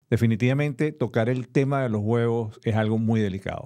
Definitivamente tocar el tema de los huevos es algo muy delicado.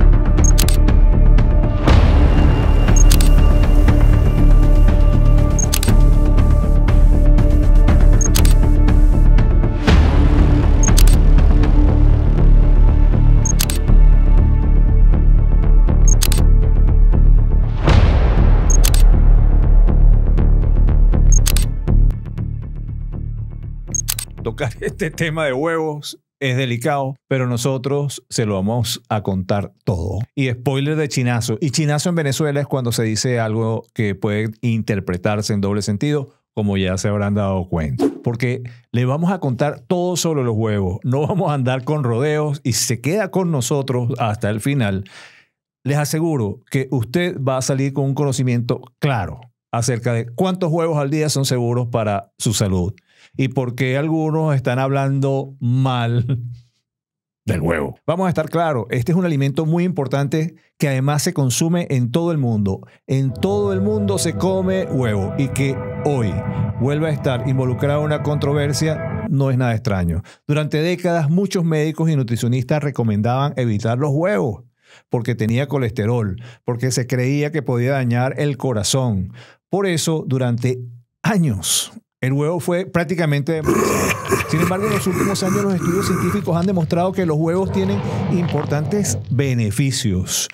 Tocar este tema de huevos es delicado, pero nosotros se lo vamos a contar todo. Y spoiler de chinazo. Y chinazo en Venezuela es cuando se dice algo que puede interpretarse en doble sentido, como ya se habrán dado cuenta. Porque le vamos a contar todo sobre los huevos. No vamos a andar con rodeos y si se queda con nosotros hasta el final, les aseguro que usted va a salir con un conocimiento claro acerca de cuántos huevos al día son seguros para su salud. Y por qué algunos están hablando mal del huevo. Vamos a estar claros, este es un alimento muy importante que además se consume en todo el mundo. En todo el mundo se come huevo y que hoy vuelva a estar involucrado en una controversia no es nada extraño. Durante décadas muchos médicos y nutricionistas recomendaban evitar los huevos porque tenía colesterol, porque se creía que podía dañar el corazón. Por eso, durante años, el huevo fue prácticamente... Sin embargo, en los últimos años los estudios científicos han demostrado que los huevos tienen importantes beneficios.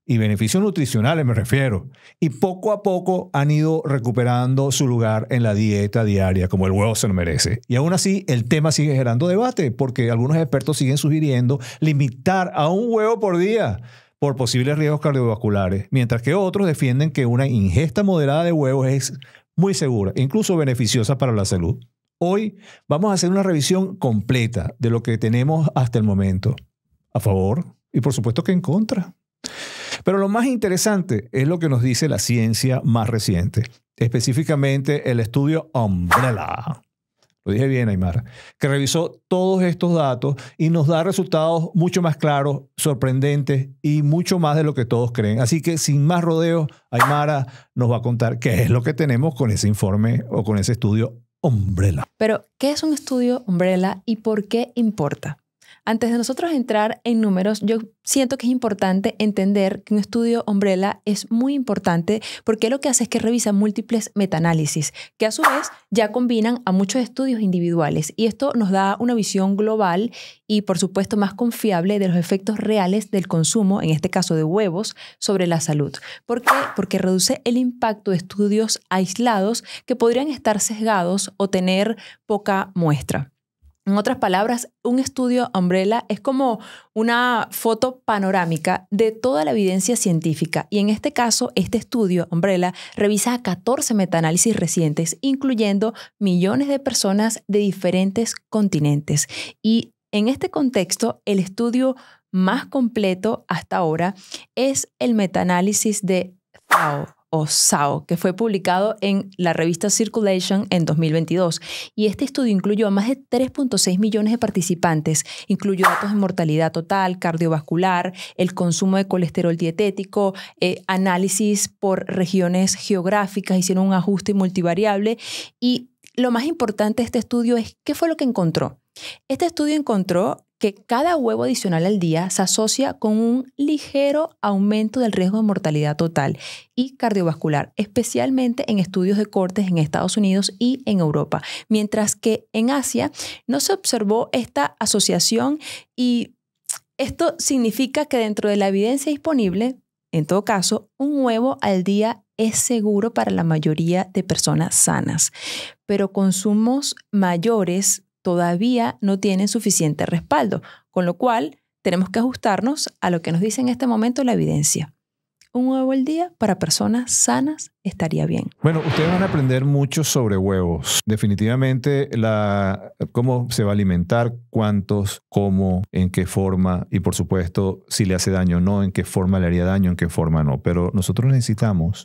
Y beneficios nutricionales me refiero. Y poco a poco han ido recuperando su lugar en la dieta diaria, como el huevo se lo merece. Y aún así, el tema sigue generando debate, porque algunos expertos siguen sugiriendo limitar a un huevo por día por posibles riesgos cardiovasculares, mientras que otros defienden que una ingesta moderada de huevos es muy segura, incluso beneficiosa para la salud. Hoy vamos a hacer una revisión completa de lo que tenemos hasta el momento, a favor y por supuesto que en contra. Pero lo más interesante es lo que nos dice la ciencia más reciente, específicamente el estudio Umbrella. Lo dije bien, Aymara, que revisó todos estos datos y nos da resultados mucho más claros, sorprendentes y mucho más de lo que todos creen. Así que sin más rodeos, Aymara nos va a contar qué es lo que tenemos con ese informe o con ese estudio Umbrella. Pero, ¿qué es un estudio Umbrella y por qué importa? Antes de nosotros entrar en números, yo siento que es importante entender que un estudio Umbrella es muy importante porque lo que hace es que revisa múltiples metaanálisis, que a su vez ya combinan a muchos estudios individuales. Y esto nos da una visión global y, por supuesto, más confiable de los efectos reales del consumo, en este caso de huevos, sobre la salud. ¿Por qué? Porque reduce el impacto de estudios aislados que podrían estar sesgados o tener poca muestra. En otras palabras, un estudio Umbrella es como una foto panorámica de toda la evidencia científica. Y en este caso, este estudio Umbrella revisa 14 metaanálisis recientes, incluyendo millones de personas de diferentes continentes. Y en este contexto, el estudio más completo hasta ahora es el metaanálisis de SAO, que fue publicado en la revista Circulation en 2022. Y este estudio incluyó a más de 3.6 millones de participantes. Incluyó datos de mortalidad total, cardiovascular, el consumo de colesterol dietético, análisis por regiones geográficas, hicieron un ajuste multivariable. Y lo más importante de este estudio es ¿qué fue lo que encontró? Este estudio encontró que cada huevo adicional al día se asocia con un ligero aumento del riesgo de mortalidad total y cardiovascular, especialmente en estudios de cortes en Estados Unidos y en Europa, mientras que en Asia no se observó esta asociación y esto significa que dentro de la evidencia disponible, en todo caso, un huevo al día es seguro para la mayoría de personas sanas, pero consumos mayores todavía no tienen suficiente respaldo, con lo cual tenemos que ajustarnos a lo que nos dice en este momento la evidencia. Un huevo al día para personas sanas estaría bien. Bueno, ustedes van a aprender mucho sobre huevos. Definitivamente cómo se va a alimentar, cuántos, cómo, en qué forma y por supuesto si le hace daño o no, en qué forma le haría daño, en qué forma no. Pero nosotros necesitamos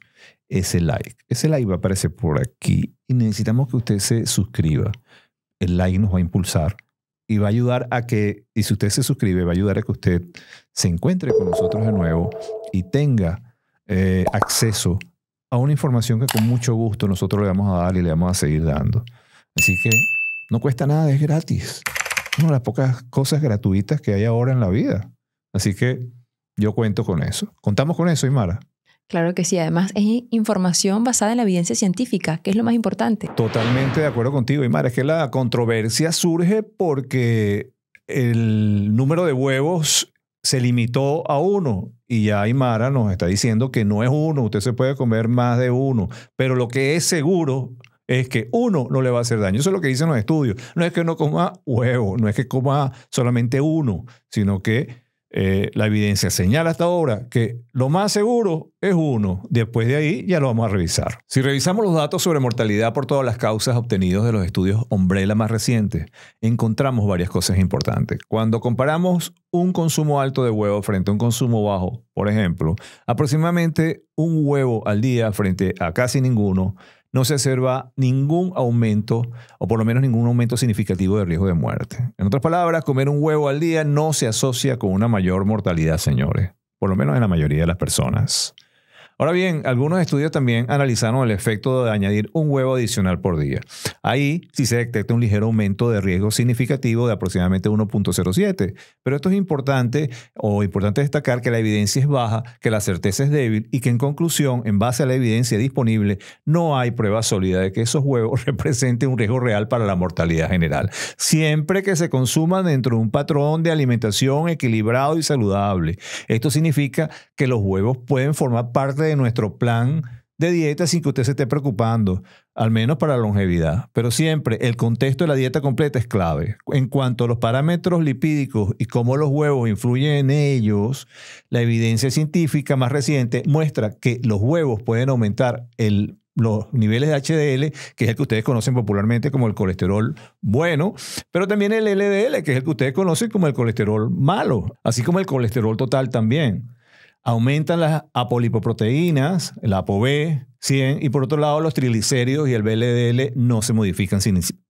ese like. Ese like va a aparecer por aquí y necesitamos que usted se suscriba. El like nos va a impulsar y va a ayudar a que, y si usted se suscribe, va a ayudar a que usted se encuentre con nosotros de nuevo y tenga acceso a una información que con mucho gusto nosotros le vamos a dar y le vamos a seguir dando. Así que no cuesta nada, es gratis. una de las pocas cosas gratuitas que hay ahora en la vida. Así que yo cuento con eso. ¿Contamos con eso, Imara? Claro que sí. Además, es información basada en la evidencia científica, que es lo más importante. Totalmente de acuerdo contigo, Imara. Es que la controversia surge porque el número de huevos se limitó a 1 y ya Imara nos está diciendo que no es 1, usted se puede comer más de 1, pero lo que es seguro es que 1 no le va a hacer daño. Eso es lo que dicen los estudios. No es que uno coma huevo, no es que coma solamente 1, sino que la evidencia señala hasta ahora que lo más seguro es 1. Después de ahí ya lo vamos a revisar. Si revisamos los datos sobre mortalidad por todas las causas obtenidos de los estudios Umbrella más recientes, encontramos varias cosas importantes. Cuando comparamos un consumo alto de huevo frente a un consumo bajo, por ejemplo, aproximadamente un huevo al día frente a casi ninguno, no se observa ningún aumento, o por lo menos ningún aumento significativo de riesgo de muerte. En otras palabras, comer un huevo al día no se asocia con una mayor mortalidad, señores, por lo menos en la mayoría de las personas. Ahora bien, algunos estudios también analizaron el efecto de añadir un huevo adicional por día. Ahí sí se detecta un ligero aumento de riesgo significativo de aproximadamente 1.07. Pero esto es importante destacar que la evidencia es baja, que la certeza es débil y que en conclusión, en base a la evidencia disponible, no hay prueba sólida de que esos huevos representen un riesgo real para la mortalidad general. Siempre que se consuman dentro de un patrón de alimentación equilibrado y saludable. Esto significa que los huevos pueden formar parte de nuestro plan de dieta sin que usted se esté preocupando, al menos para la longevidad. Pero siempre el contexto de la dieta completa es clave. En cuanto a los parámetros lipídicos y cómo los huevos influyen en ellos, la evidencia científica más reciente muestra que los huevos pueden aumentar los niveles de HDL, que es el que ustedes conocen popularmente como el colesterol bueno, pero también el LDL, que es el que ustedes conocen como el colesterol malo, así como el colesterol total también. Aumentan las apolipoproteínas, la ApoB, 100, y por otro lado los triglicéridos y el VLDL no se modifican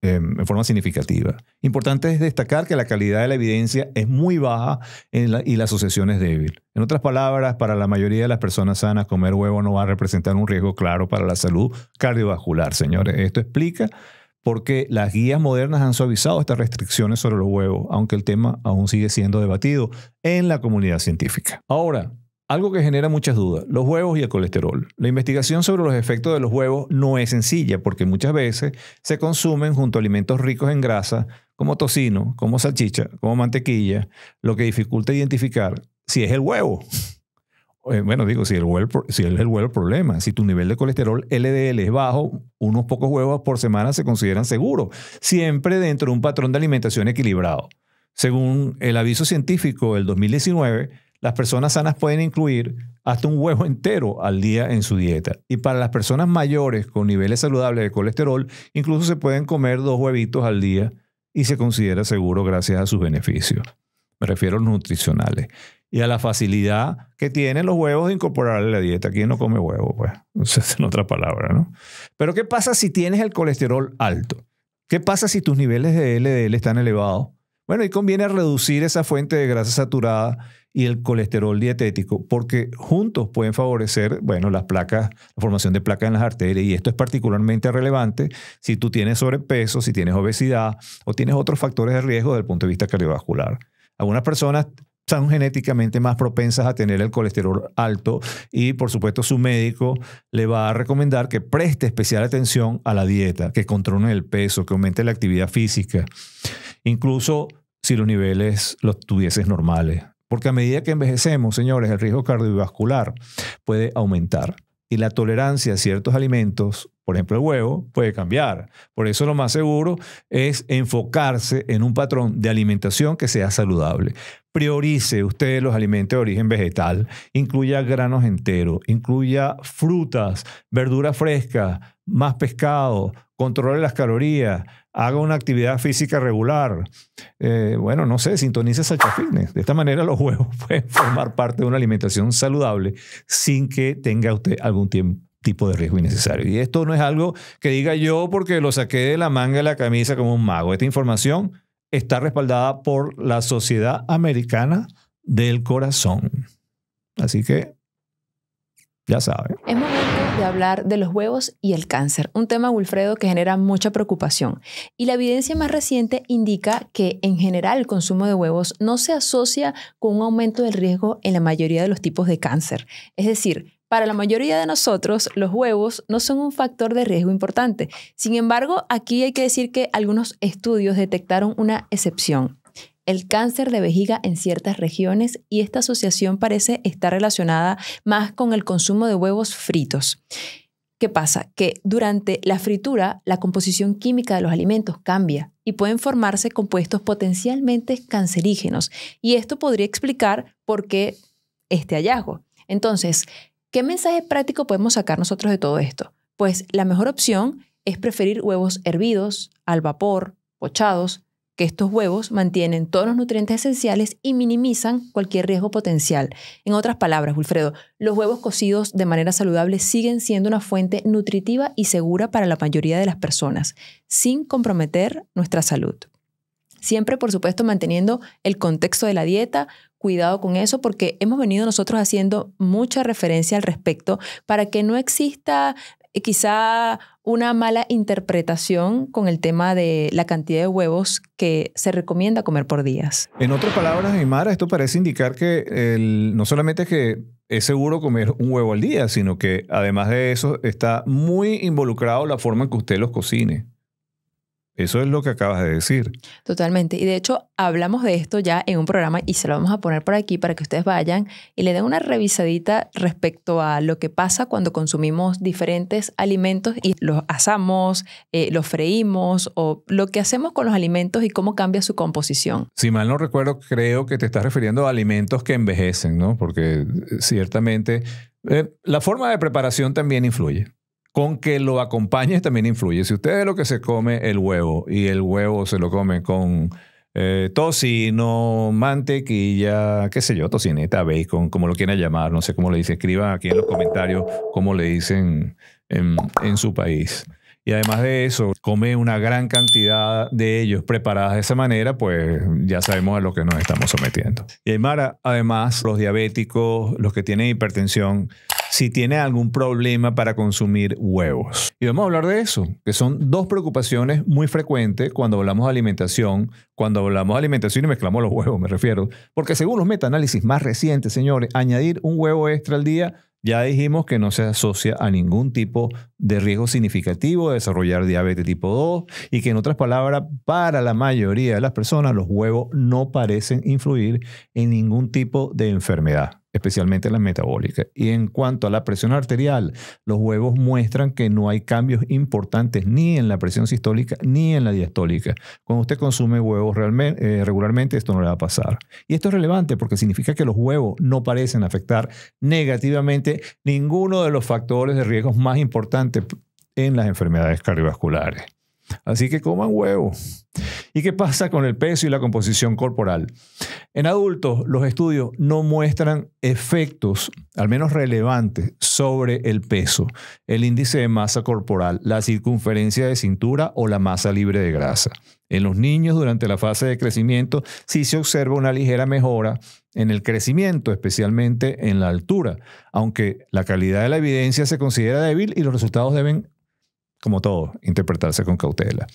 en forma significativa. Importante es destacar que la calidad de la evidencia es muy baja y la asociación es débil. En otras palabras, para la mayoría de las personas sanas, comer huevo no va a representar un riesgo claro para la salud cardiovascular, señores. Esto explica por qué las guías modernas han suavizado estas restricciones sobre los huevos, aunque el tema aún sigue siendo debatido en la comunidad científica. Ahora, algo que genera muchas dudas, los huevos y el colesterol. La investigación sobre los efectos de los huevos no es sencilla porque muchas veces se consumen junto a alimentos ricos en grasa como tocino, como salchicha, como mantequilla, lo que dificulta identificar si es el huevo. Bueno, digo, si es el huevo el problema. Si tu nivel de colesterol LDL es bajo, unos pocos huevos por semana se consideran seguros, siempre dentro de un patrón de alimentación equilibrado. Según el aviso científico del 2019, las personas sanas pueden incluir hasta un huevo entero al día en su dieta. Y para las personas mayores con niveles saludables de colesterol, incluso se pueden comer 2 huevitos al día y se considera seguro gracias a sus beneficios. Me refiero a los nutricionales. Y a la facilidad que tienen los huevos de incorporarle a la dieta. ¿Quién no come huevo? Pues, en otra palabra, ¿no? Pero ¿qué pasa si tienes el colesterol alto? ¿Qué pasa si tus niveles de LDL están elevados? Bueno, y conviene reducir esa fuente de grasa saturada y el colesterol dietético, porque juntos pueden favorecer, bueno, la formación de placas en las arterias, y esto es particularmente relevante si tú tienes sobrepeso, si tienes obesidad o tienes otros factores de riesgo desde el punto de vista cardiovascular. Algunas personas son genéticamente más propensas a tener el colesterol alto y, por supuesto, su médico le va a recomendar que preste especial atención a la dieta, que controle el peso, que aumente la actividad física, incluso si los niveles los tuvieses normales. Porque a medida que envejecemos, señores, el riesgo cardiovascular puede aumentar y la tolerancia a ciertos alimentos, por ejemplo el huevo, puede cambiar. Por eso lo más seguro es enfocarse en un patrón de alimentación que sea saludable. Priorice usted los alimentos de origen vegetal, incluya granos enteros, incluya frutas, verduras frescas, más pescado, controle las calorías, haga una actividad física regular. Bueno, no sé, sintonice Sacha Fitness. De esta manera los huevos pueden formar parte de una alimentación saludable sin que tenga usted algún tipo de riesgo innecesario. Y esto no es algo que diga yo porque lo saqué de la manga de la camisa como un mago. Esta información está respaldada por la Sociedad Americana del Corazón. Así que Ya saben. Es momento de hablar de los huevos y el cáncer, un tema, Wilfredo, que genera mucha preocupación. Y la evidencia más reciente indica que en general el consumo de huevos no se asocia con un aumento del riesgo en la mayoría de los tipos de cáncer. Es decir, para la mayoría de nosotros, los huevos no son un factor de riesgo importante. Sin embargo, aquí hay que decir que algunos estudios detectaron una excepción: el cáncer de vejiga en ciertas regiones, y esta asociación parece estar relacionada más con el consumo de huevos fritos. ¿Qué pasa? Que durante la fritura la composición química de los alimentos cambia y pueden formarse compuestos potencialmente cancerígenos, y esto podría explicar por qué este hallazgo. Entonces, ¿qué mensaje práctico podemos sacar nosotros de todo esto? Pues la mejor opción es preferir huevos hervidos, al vapor, pochados, que estos huevos mantienen todos los nutrientes esenciales y minimizan cualquier riesgo potencial. En otras palabras, Wilfredo, los huevos cocidos de manera saludable siguen siendo una fuente nutritiva y segura para la mayoría de las personas, sin comprometer nuestra salud. Siempre, por supuesto, manteniendo el contexto de la dieta. Cuidado con eso, porque hemos venido nosotros haciendo mucha referencia al respecto para que no exista quizá una mala interpretación con el tema de la cantidad de huevos que se recomienda comer por días. En otras palabras, Aymara, esto parece indicar que no solamente es que es seguro comer un huevo al día, sino que además de eso está muy involucrado la forma en que usted los cocine. Eso es lo que acabas de decir. Totalmente. Y de hecho, hablamos de esto ya en un programa y se lo vamos a poner por aquí para que ustedes vayan y le den una revisadita respecto a lo que pasa cuando consumimos diferentes alimentos y los asamos, los freímos, o lo que hacemos con los alimentos y cómo cambia su composición. Si mal no recuerdo, creo que te estás refiriendo a alimentos que envejecen, ¿no? Porque ciertamente la forma de preparación también influye. Con que lo acompañes también influye. Si usted es lo que se come el huevo y el huevo se lo come con tocino, mantequilla, qué sé yo, tocineta, bacon, como lo quieran llamar, no sé cómo le dicen, escriban aquí en los comentarios cómo le dicen en su país. Y además de eso, come una gran cantidad de ellos preparadas de esa manera, pues ya sabemos a lo que nos estamos sometiendo. Y Aymara, además, los diabéticos, los que tienen hipertensión, si tienen algún problema para consumir huevos. Y vamos a hablar de eso, que son dos preocupaciones muy frecuentes cuando hablamos de alimentación. Cuando hablamos de alimentación y mezclamos los huevos, me refiero. Porque según los metaanálisis más recientes, señores, añadir un huevo extra al día, ya dijimos que no se asocia a ningún tipo de riesgo significativo de desarrollar diabetes tipo 2 y que, en otras palabras, para la mayoría de las personas los huevos no parecen influir en ningún tipo de enfermedad, especialmente las metabólicas. Y en cuanto a la presión arterial, los huevos muestran que no hay cambios importantes ni en la presión sistólica ni en la diastólica. Cuando usted consume huevos regularmente, esto no le va a pasar. Y esto es relevante porque significa que los huevos no parecen afectar negativamente ninguno de los factores de riesgo más importantes en las enfermedades cardiovasculares. Así que coman huevo. ¿Y qué pasa con el peso y la composición corporal? En adultos, los estudios no muestran efectos, al menos relevantes, sobre el peso, el índice de masa corporal, la circunferencia de cintura o la masa libre de grasa. En los niños, durante la fase de crecimiento, sí se observa una ligera mejora en el crecimiento, especialmente en la altura, aunque la calidad de la evidencia se considera débil y los resultados deben, como todo, interpretarse con cautela.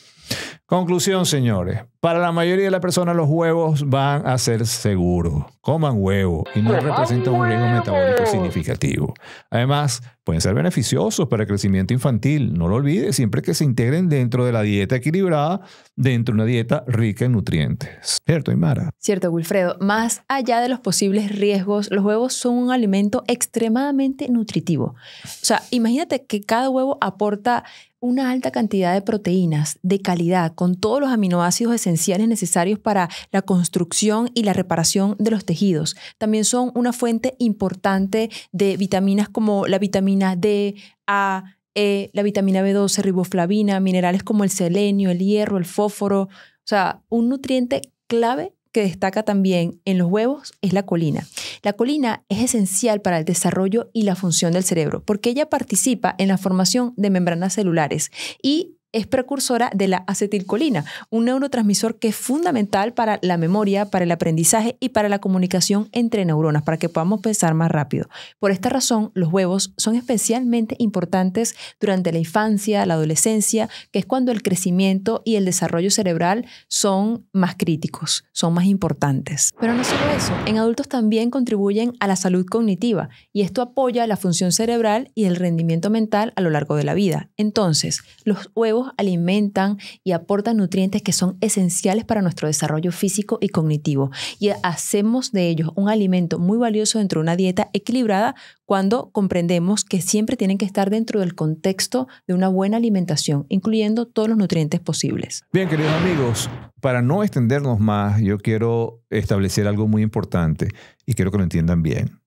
Conclusión, señores. Para la mayoría de las personas los huevos van a ser seguros. Coman huevo y no representan un riesgo metabólico significativo. Además, pueden ser beneficiosos para el crecimiento infantil. No lo olvides, siempre que se integren dentro de la dieta equilibrada, dentro de una dieta rica en nutrientes. ¿Cierto, Aymara? Cierto, Wilfredo. Más allá de los posibles riesgos, los huevos son un alimento extremadamente nutritivo. O sea, imagínate que cada huevo aporta una alta cantidad de proteínas de calidad con todos los aminoácidos esenciales necesarios para la construcción y la reparación de los tejidos. También son una fuente importante de vitaminas como la vitamina D, A, E, la vitamina B12, riboflavina, minerales como el selenio, el hierro, el fósforo. O sea, un nutriente clave que destaca también en los huevos es la colina. La colina es esencial para el desarrollo y la función del cerebro porque ella participa en la formación de membranas celulares y es precursora de la acetilcolina, un neurotransmisor que es fundamental para la memoria, para el aprendizaje y para la comunicación entre neuronas, para que podamos pensar más rápido. Por esta razón, los huevos son especialmente importantes durante la infancia, la adolescencia, que es cuando el crecimiento y el desarrollo cerebral son más críticos, son más importantes. Pero no solo eso, en adultos también contribuyen a la salud cognitiva y esto apoya la función cerebral y el rendimiento mental a lo largo de la vida. Entonces, los huevos alimentan y aportan nutrientes que son esenciales para nuestro desarrollo físico y cognitivo y hacemos de ellos un alimento muy valioso dentro de una dieta equilibrada cuando comprendemos que siempre tienen que estar dentro del contexto de una buena alimentación, incluyendo todos los nutrientes posibles. Bien, queridos amigos, para no extendernos más, yo quiero establecer algo muy importante y quiero que lo entiendan bien.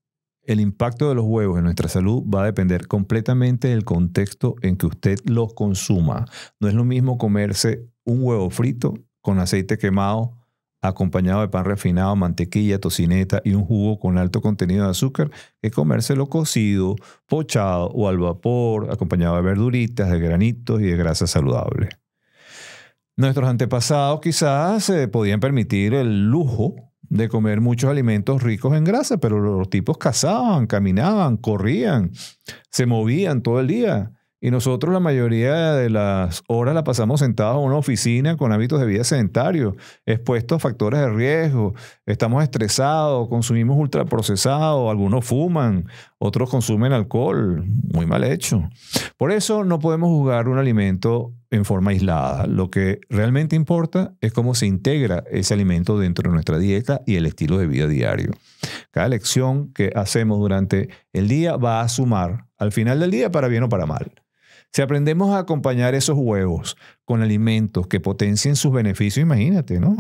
El impacto de los huevos en nuestra salud va a depender completamente del contexto en que usted los consuma. No es lo mismo comerse un huevo frito con aceite quemado, acompañado de pan refinado, mantequilla, tocineta y un jugo con alto contenido de azúcar, que comérselo cocido, pochado o al vapor, acompañado de verduritas, de granitos y de grasa saludable. Nuestros antepasados quizás se podían permitir el lujo de comer muchos alimentos ricos en grasa, pero los tipos cazaban, caminaban, corrían, se movían todo el día. Y nosotros la mayoría de las horas la pasamos sentados en una oficina con hábitos de vida sedentarios, expuestos a factores de riesgo. Estamos estresados, consumimos ultraprocesados, algunos fuman, otros consumen alcohol, muy mal hecho. Por eso no podemos juzgar un alimento en forma aislada. Lo que realmente importa es cómo se integra ese alimento dentro de nuestra dieta y el estilo de vida diario. Cada elección que hacemos durante el día va a sumar al final del día para bien o para mal. Si aprendemos a acompañar esos huevos con alimentos que potencien sus beneficios, imagínate, ¿no?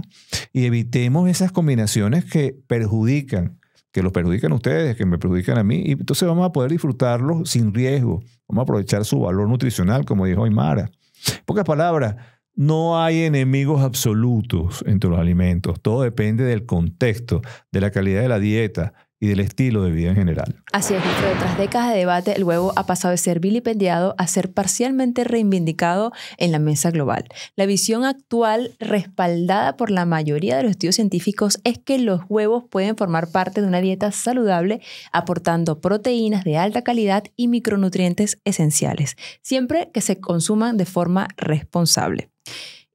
Y evitemos esas combinaciones que los perjudican a ustedes, que me perjudican a mí, y entonces vamos a poder disfrutarlos sin riesgo. Vamos a aprovechar su valor nutricional, como dijo Aymara. En pocas palabras, no hay enemigos absolutos entre los alimentos. Todo depende del contexto, de la calidad de la dieta y del estilo de vida en general. Así es, pero tras décadas de debate, el huevo ha pasado de ser vilipendiado a ser parcialmente reivindicado en la mesa global. La visión actual, respaldada por la mayoría de los estudios científicos, es que los huevos pueden formar parte de una dieta saludable, aportando proteínas de alta calidad y micronutrientes esenciales, siempre que se consuman de forma responsable.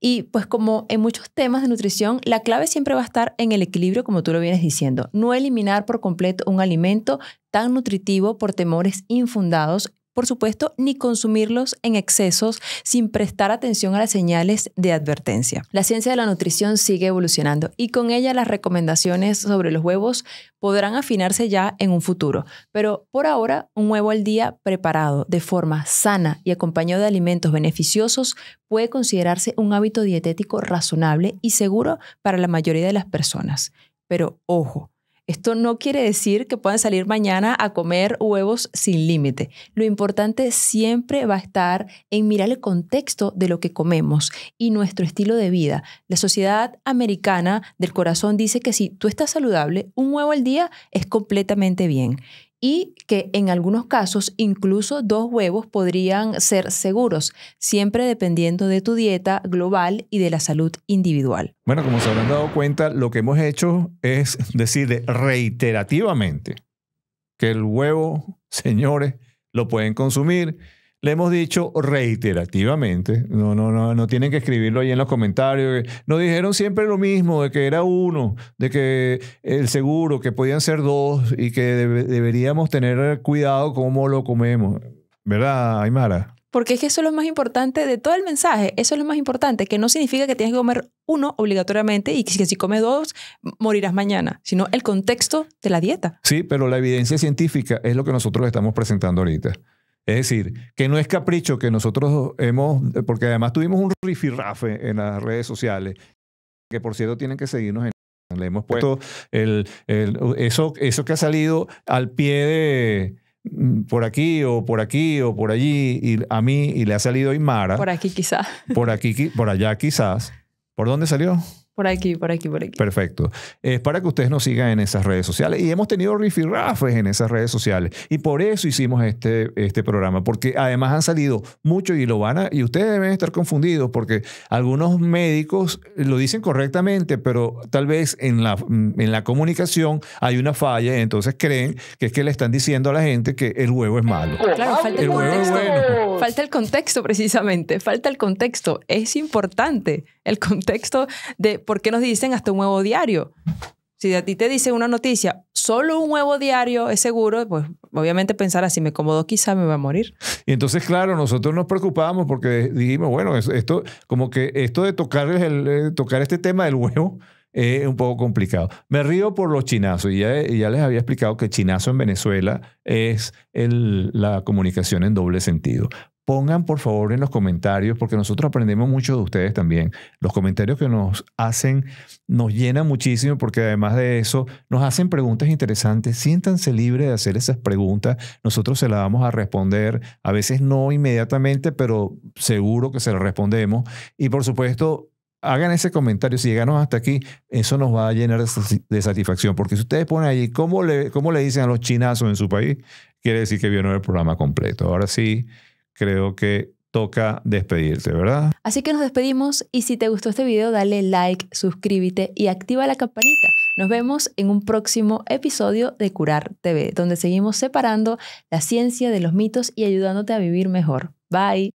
Y pues como en muchos temas de nutrición, la clave siempre va a estar en el equilibrio, como tú lo vienes diciendo. No eliminar por completo un alimento tan nutritivo por temores infundados, por supuesto, ni consumirlos en excesos sin prestar atención a las señales de advertencia. La ciencia de la nutrición sigue evolucionando y con ella las recomendaciones sobre los huevos podrán afinarse ya en un futuro. Pero por ahora, un huevo al día preparado de forma sana y acompañado de alimentos beneficiosos puede considerarse un hábito dietético razonable y seguro para la mayoría de las personas. Pero ojo, esto no quiere decir que puedan salir mañana a comer huevos sin límite. Lo importante siempre va a estar en mirar el contexto de lo que comemos y nuestro estilo de vida. La Sociedad Americana del Corazón dice que si tú estás saludable, un huevo al día es completamente bien. Y que en algunos casos incluso 2 huevos podrían ser seguros, siempre dependiendo de tu dieta global y de la salud individual. Bueno, como se habrán dado cuenta, lo que hemos hecho es decirle reiterativamente que el huevo, señores, lo pueden consumir. Le hemos dicho reiterativamente, no tienen que escribirlo ahí en los comentarios. Nos dijeron siempre lo mismo, de que era 1, de que el seguro, que podían ser 2 y que deberíamos tener cuidado cómo lo comemos. ¿Verdad, Aymara? Porque es que eso es lo más importante de todo el mensaje. Eso es lo más importante, que no significa que tienes que comer 1 obligatoriamente y que si comes 2 morirás mañana, sino el contexto de la dieta. Sí, pero la evidencia científica es lo que nosotros estamos presentando ahorita. Es decir, que no es capricho que nosotros porque además tuvimos un rifirrafe en las redes sociales, que por cierto tienen que seguirnos le hemos puesto eso que ha salido al pie de por aquí o por allí y a mí y le ha salido Aymara. Por aquí quizás. Por allá quizás. ¿Por dónde salió? Por aquí, por aquí, por aquí. Perfecto. Es para que ustedes nos sigan en esas redes sociales. Y hemos tenido rifirrafes en esas redes sociales. Y por eso hicimos este programa. Porque además han salido muchos y ustedes deben estar confundidos porque algunos médicos lo dicen correctamente, pero tal vez en la comunicación hay una falla y entonces creen que es que le están diciendo a la gente que el huevo es malo. Claro, falta el huevo es contexto. bueno. Falta el contexto, precisamente. Falta el contexto. Es importante el contexto de por qué nos dicen hasta un huevo diario. Si a ti te dice una noticia, solo un huevo diario es seguro, pues obviamente pensar así, me como 2 quizá me va a morir. Y entonces, claro, nosotros nos preocupamos porque dijimos, bueno, esto de tocar este tema del huevo es un poco complicado. Me río por los chinazos y ya les había explicado que chinazo en Venezuela es la comunicación en doble sentido. Pongan, por favor, en los comentarios, porque nosotros aprendemos mucho de ustedes también. Los comentarios que nos hacen nos llenan muchísimo porque además de eso nos hacen preguntas interesantes. Siéntanse libres de hacer esas preguntas. Nosotros se las vamos a responder. A veces no inmediatamente, pero seguro que se las respondemos. Y por supuesto, hagan ese comentario. Si llegaron hasta aquí, eso nos va a llenar de satisfacción. Porque si ustedes ponen ahí cómo le dicen a los chinazos en su país, quiere decir que vieron el programa completo. Ahora sí, creo que toca despedirte, ¿verdad? Así que nos despedimos y si te gustó este video, dale like, suscríbete y activa la campanita. Nos vemos en un próximo episodio de Curar TV, donde seguimos separando la ciencia de los mitos y ayudándote a vivir mejor. Bye.